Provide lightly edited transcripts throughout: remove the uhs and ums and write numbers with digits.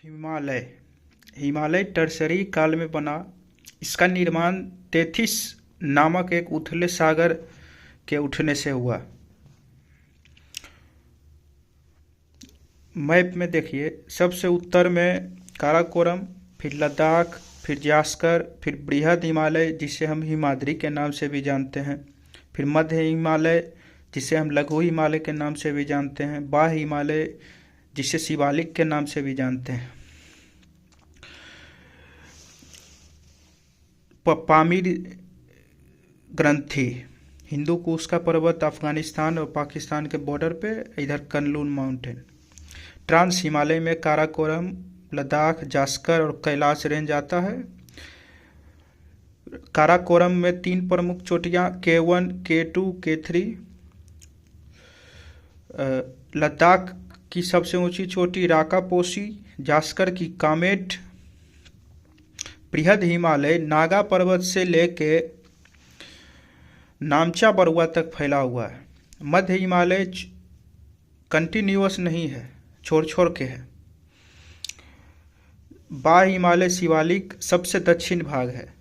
Himalaya Himalaya tertiary काल में बना। इसका निर्माण तेथिस नामक एक उथले सागर के उठने से हुआ। मैप में देखिए, सबसे उत्तर में काराकोरम, फिर लद्दाख, फिर जास्कर, फिर बृहद हिमालय जिसे हम हिमाद्री के नाम से भी जानते हैं, फिर मध्य हिमालय जिसे हम लघु हिमालय के नाम से भी जानते हैं, बाह्य हिमालय जिसे शिवालिक के नाम से भी जानते हैं। पामीर ग्रंथि हिंदू कुश का पर्वत अफगानिस्तान और पाकिस्तान के बॉर्डर पे, इधर कनलून माउंटेन। ट्रांस हिमालय में काराकोरम, लद्दाख, जास्कर और कैलाश रेंज आता है। काराकोरम में 3 प्रमुख चोटियां K1, K2, K3। लद्दाख की सबसे ऊंची चोटी राकापोशी, जास्कर की कामेट। बृहद हिमालय नागा पर्वत से लेके नामचा बरुआ तक फैला हुआ है। मध्य हिमालय कंटिन्यूअस नहीं है, छोड़ छोड़ के है। बाह्य हिमालय शिवालिक सबसे दक्षिण भाग है।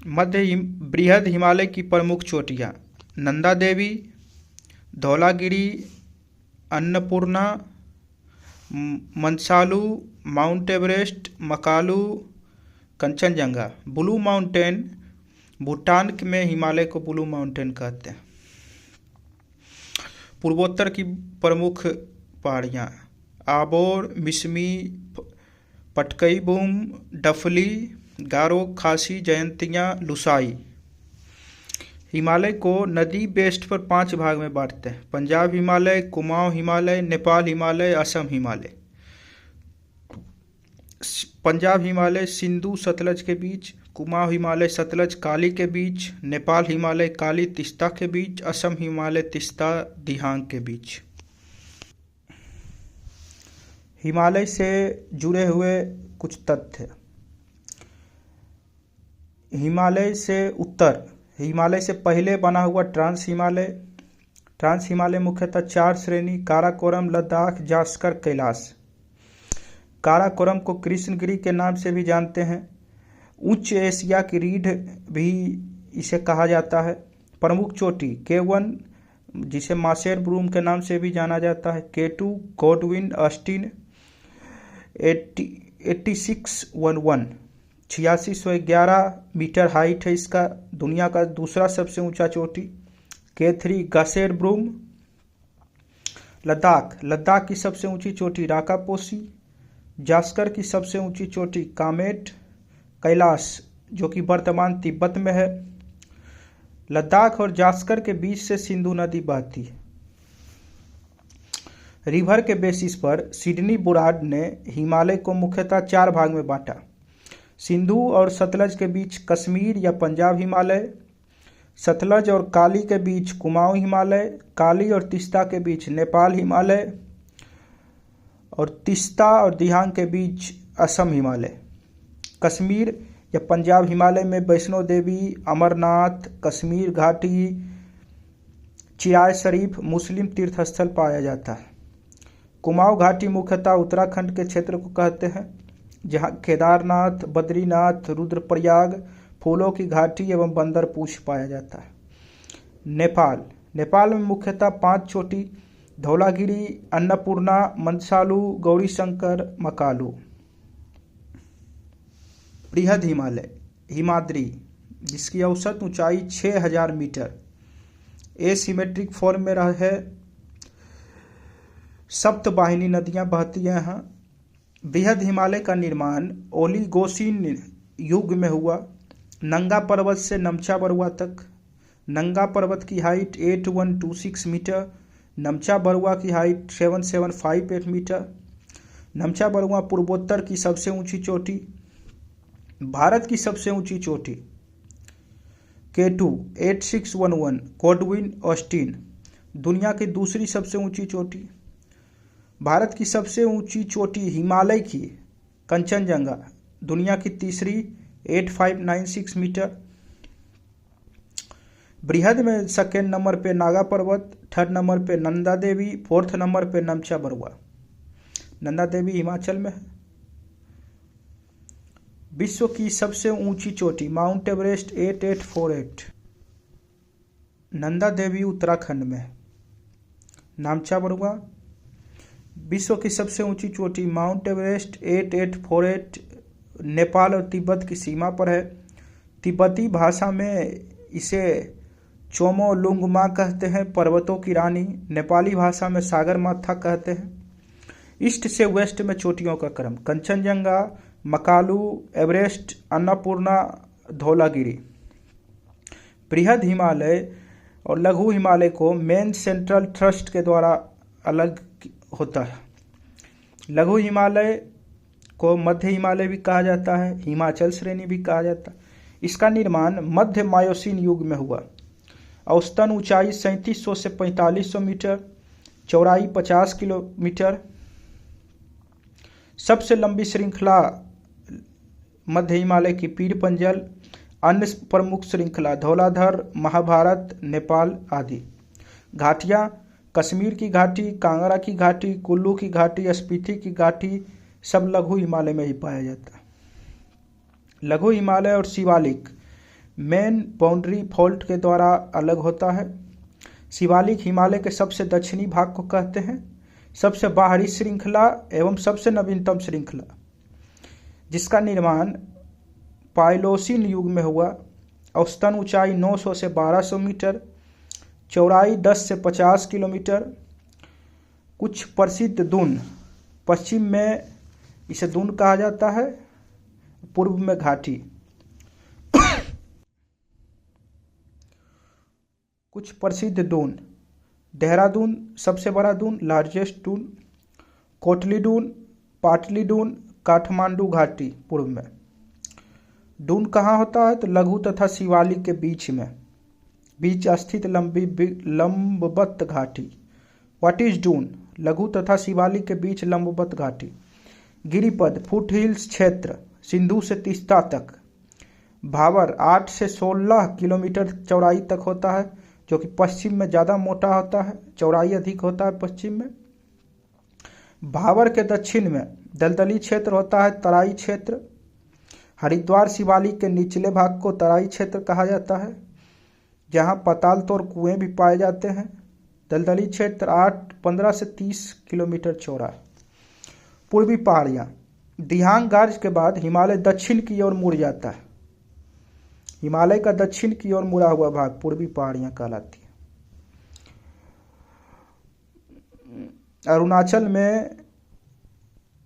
बृहद हिमालय की प्रमुख चोटियां Nanda Devi, Dhaulagiri, Annapurna, Manaslu, Mount Everest, Makalu, Kanchenjunga. Blue mountain, Bhutan में हिमालय को ब्लू माउंटेन कहते हैं। पूर्वोत्तर की प्रमुख पहाड़ियाँ आबोर, मिसमी, पटकईबूम, डफली, गारो, खासी, जयंतिया, लुसाई। हिमालय को नदी बेस्ट पर 5 भाग में बांटते हैं: पंजाब हिमालय, कुमाऊं हिमालय, नेपाल हिमालय, असम हिमालय। पंजाब हिमालय सिंधु सतलज के बीच, कुमाऊं हिमालय सतलज काली के बीच, नेपाल हिमालय काली तीस्ता के बीच, असम हिमालय तीस्ता दिहांग के बीच। हिमालय से जुड़े हुए कुछ तथ्य। हिमालय से उत्तर, हिमालय से पहले बना हुआ ट्रांस हिमालय मुख्यतः 4 श्रेणी: काराकोरम, लद्दाख, जास्कर, कैलाश। काराकोरम को कृष्णगिरी के नाम से भी जानते हैं। उच्च एशिया की रीढ़ भी इसे कहा जाता है। प्रमुख चोटी K1 जिसे मासेर ब्रूम के नाम से भी जाना जाता है, K2 Godwin Austen 8611 8611 metre height है इसका, दुनिया का दूसरा सबसे ऊंचा चोटी। K3 गासेर broom. लद्दाख की सबसे ऊंची चोटी राकापोशी, जास्कर की सबसे ऊंची चोटी कामेट, कैलाश जो कि वर्तमान तिब्बत में है। लद्दाख और जास्कर के बीच से सिंधु नदी बहती है। रिवर के बेसिस पर सिडनी बुराड ने हिमालय को मुख्यतः 4 भाग में बांटा: सिंधु और सतलज के बीच कश्मीर या पंजाब हिमालय, सतलज और काली के बीच कुमाऊं हिमालय, काली और तीस्ता के बीच नेपाल हिमालय, और तीस्ता और दिहांग के बीच असम हिमालय। कश्मीर या पंजाब हिमालय में वैष्णो देवी, अमरनाथ, कश्मीर घाटी, चिराय शरीफ मुस्लिम तीर्थस्थल पाया जाता है। कुमाऊं घाटी मुख्यतः उत्तराखंड के क्षेत्र को कहते हैं, जहां केदारनाथ, बद्रीनाथ, रुद्रप्रयाग, फूलों की घाटी एवं बंदर पूछ पाया जाता है। नेपाल में मुख्यतः 5 चोटी: धौलागिरी, अन्नपूर्णा, मनसालू, गौरीशंकर, मकालू। बृहद हिमालय हिमाद्री जिसकी औसत ऊंचाई 6000 मीटर एसिमेट्रिक फॉर्म में है। सप्तवाहिनी नदियां बहती हैं यहाँ। बृहद हिमालय का निर्माण ओलिगोसिन युग में हुआ। नंगा पर्वत से नमचा बरुआ तक। नंगा पर्वत की हाइट 8126 मीटर, नमचा बरुआ की हाइट 7758 मीटर। नमचा बरुआ पूर्वोत्तर की सबसे ऊंची चोटी। भारत की सबसे ऊंची चोटी K2 8611 गॉडविन ऑस्टिन, दुनिया की दूसरी सबसे ऊंची चोटी। भारत की सबसे ऊंची चोटी हिमालय की कंचनजंगा, दुनिया की तीसरी 8596 मीटर। बृहद में सेकेंड नंबर पे नागा पर्वत, थर्ड नंबर पे नंदा देवी, फोर्थ नंबर पे नमचा बरुआ। नंदा देवी हिमाचल में है। विश्व की सबसे ऊंची चोटी माउंट एवरेस्ट 8848, नंदा देवी उत्तराखंड में है। नामचा बरुआ। विश्व की सबसे ऊंची चोटी माउंट एवरेस्ट 8848 नेपाल और तिब्बत की सीमा पर है। तिब्बती भाषा में इसे चोमो लुंगमा कहते हैं, पर्वतों की रानी। नेपाली भाषा में सागर माथा कहते हैं। ईस्ट से वेस्ट में चोटियों का क्रम: कंचनजंगा, मकालू, एवरेस्ट, अन्नपूर्णा, धौलागिरी। बृहद हिमालय और लघु हिमालय को मेन सेंट्रल थ्रस्ट के द्वारा अलग होता है। लघु हिमालय को मध्य हिमालय भी कहा जाता है, हिमाचल श्रेणी भी कहा जाता है। इसका निर्माण मध्य मायोसीन युग में हुआ। औसतन ऊंचाई 3700 से 4500 मीटर, चौड़ाई 50 किलोमीटर। सबसे लंबी श्रृंखला मध्य हिमालय की पीर पंजल। अन्य प्रमुख श्रृंखला धौलाधर, महाभारत, नेपाल आदि। घाटियाँ: कश्मीर की घाटी, कांगड़ा की घाटी, कुल्लू की घाटी, स्पीति की घाटी, सब लघु हिमालय में ही पाया जाता है। लघु हिमालय और शिवालिक मेन बाउंड्री फॉल्ट के द्वारा अलग होता है। शिवालिक हिमालय के सबसे दक्षिणी भाग को कहते हैं, सबसे बाहरी श्रृंखला एवं सबसे नवीनतम श्रृंखला, जिसका निर्माण पाइलोसीन युग में हुआ। औसतन ऊंचाई 900 से 1200 मीटर, चौड़ाई 10 से 50 किलोमीटर। कुछ प्रसिद्ध दून: पश्चिम में इसे दून कहा जाता है, पूर्व में घाटी। कुछ प्रसिद्ध दून: देहरादून सबसे बड़ा दून, लार्जेस्ट दून, कोटली दून, पाटली दून, काठमांडू घाटी पूर्व में। दून कहाँ होता है? तो लघु तथा शिवालिक के बीच स्थित लंबवत घाटी। What is Doon? लघु तथा शिवालिक के बीच लंबवत घाटी। गिरिपद फुट हिल्स क्षेत्र, सिंधु से तीस्ता तक। भावर 8 से 16 किलोमीटर चौड़ाई तक होता है, जो कि पश्चिम में ज़्यादा मोटा होता है, चौड़ाई अधिक होता है पश्चिम में। भावर के दक्षिण में दलदली क्षेत्र होता है, तराई क्षेत्र। हरिद्वार शिवालिक के निचले भाग को तराई क्षेत्र कहा जाता है, जहाँ पाताल तोड़ कुएं भी पाए जाते हैं। दलदली क्षेत्र 15 से 30 किलोमीटर चौड़ा है। पूर्वी पहाड़ियाँ: दिहांग गार्ज के बाद हिमालय दक्षिण की ओर मुड़ जाता है। हिमालय का दक्षिण की ओर मुड़ा हुआ भाग पूर्वी पहाड़ियाँ कहलाती है। अरुणाचल में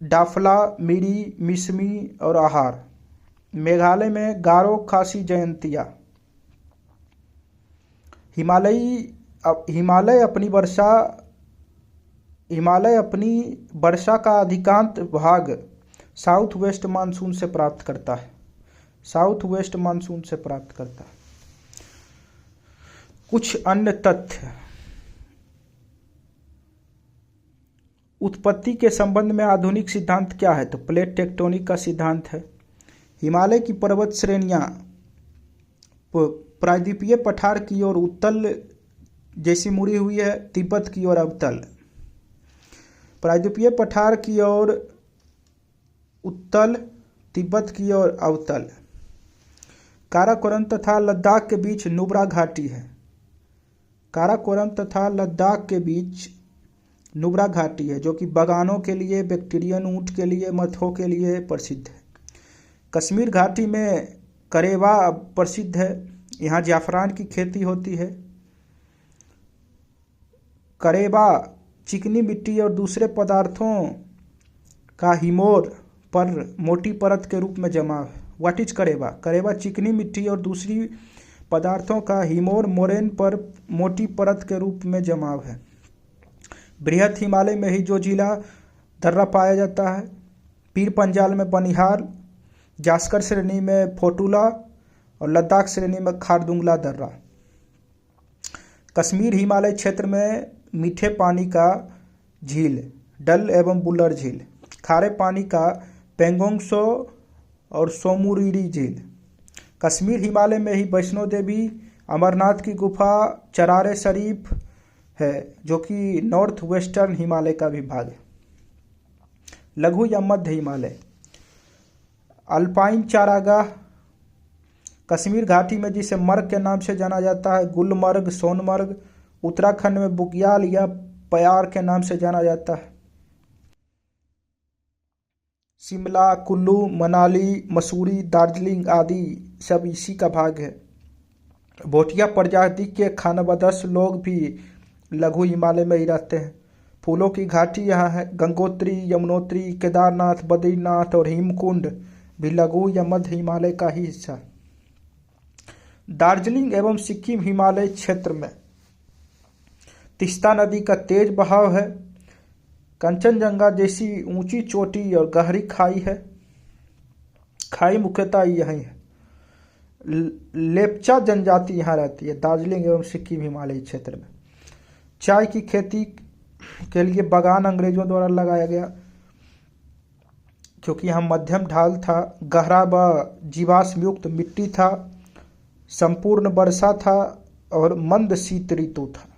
डाफला, मिरी, मिसमी और आहार। मेघालय में गारो, खासी, जयंतिया। हिमालय अपनी वर्षा का अधिकांश भाग साउथ वेस्ट मानसून से प्राप्त करता है। कुछ अन्य तथ्य: उत्पत्ति के संबंध में आधुनिक सिद्धांत क्या है? तो प्लेट टेक्टोनिक का सिद्धांत है। हिमालय की पर्वत श्रेणियां प्रायद्वीपीय पठार की ओर उत्तल जैसी मुड़ी हुई है, तिब्बत की ओर अवतल। प्रायद्वीपीय पठार की ओर उत्तल, तिब्बत की ओर अवतल। काराकोरम तथा लद्दाख के बीच नुब्रा घाटी है। काराकोरम तथा लद्दाख के बीच नुब्रा घाटी है, जो कि बागानों के लिए, बैक्टीरियन ऊंट के लिए, मथों के लिए प्रसिद्ध है। कश्मीर घाटी में करेवा प्रसिद्ध है, यहाँ जाफरान की खेती होती है। करेवा चिकनी मिट्टी और दूसरे पदार्थों का हिमोर पर मोटी परत के रूप में जमाव है। What is करेवा? करेवा चिकनी मिट्टी और दूसरी पदार्थों का हिमोर मोरेन पर मोटी परत के रूप में जमाव है। बृहद हिमालय में ही जोजिला दर्रा पाया जाता है। पीर पंजाल में बनिहाल, जास्कर श्रेणी में फोटुला और लद्दाख श्रेणी में खारदुंगला दर्रा। कश्मीर हिमालय क्षेत्र में मीठे पानी का झील डल एवं बुल्लर झील, खारे पानी का पेंगोंग सो और सोमुरीरी झील। कश्मीर हिमालय में ही वैष्णो देवी अमरनाथ की गुफा चरारे शरीफ है, जो कि नॉर्थ वेस्टर्न हिमालय का भी भाग है। लघु या मध्य हिमालय। अल्पाइन चारागाह कश्मीर घाटी में, जिसे मर्ग के नाम से जाना जाता है। गुलमर्ग, सोनमर्ग उत्तराखंड में बुग्याल या प्यार के नाम से जाना जाता है। शिमला, कुल्लू, मनाली, मसूरी, दार्जिलिंग आदि सब इसी का भाग है। भोटिया प्रजाति के खानाबदोश लोग भी लघु हिमालय में ही रहते हैं। फूलों की घाटी यहाँ है। गंगोत्री, यमुनोत्री, केदारनाथ, बद्रीनाथ और हेमकुंड भी लघु या मध्य हिमालय का ही हिस्सा है। दार्जिलिंग एवं सिक्किम हिमालय क्षेत्र में तीस्ता नदी का तेज बहाव है। कंचनजंगा जैसी ऊंची चोटी और गहरी खाई है। खाई मुख्यतः यही है। लेप्चा जनजाति यहाँ रहती है दार्जिलिंग एवं सिक्किम हिमालयी क्षेत्र में। चाय की खेती के लिए बागान अंग्रेजों द्वारा लगाया गया, क्योंकि यहाँ मध्यम ढाल था, गहरा व जीवाश्म युक्त मिट्टी था, संपूर्ण वर्षा था और मंद शीत ऋतु था।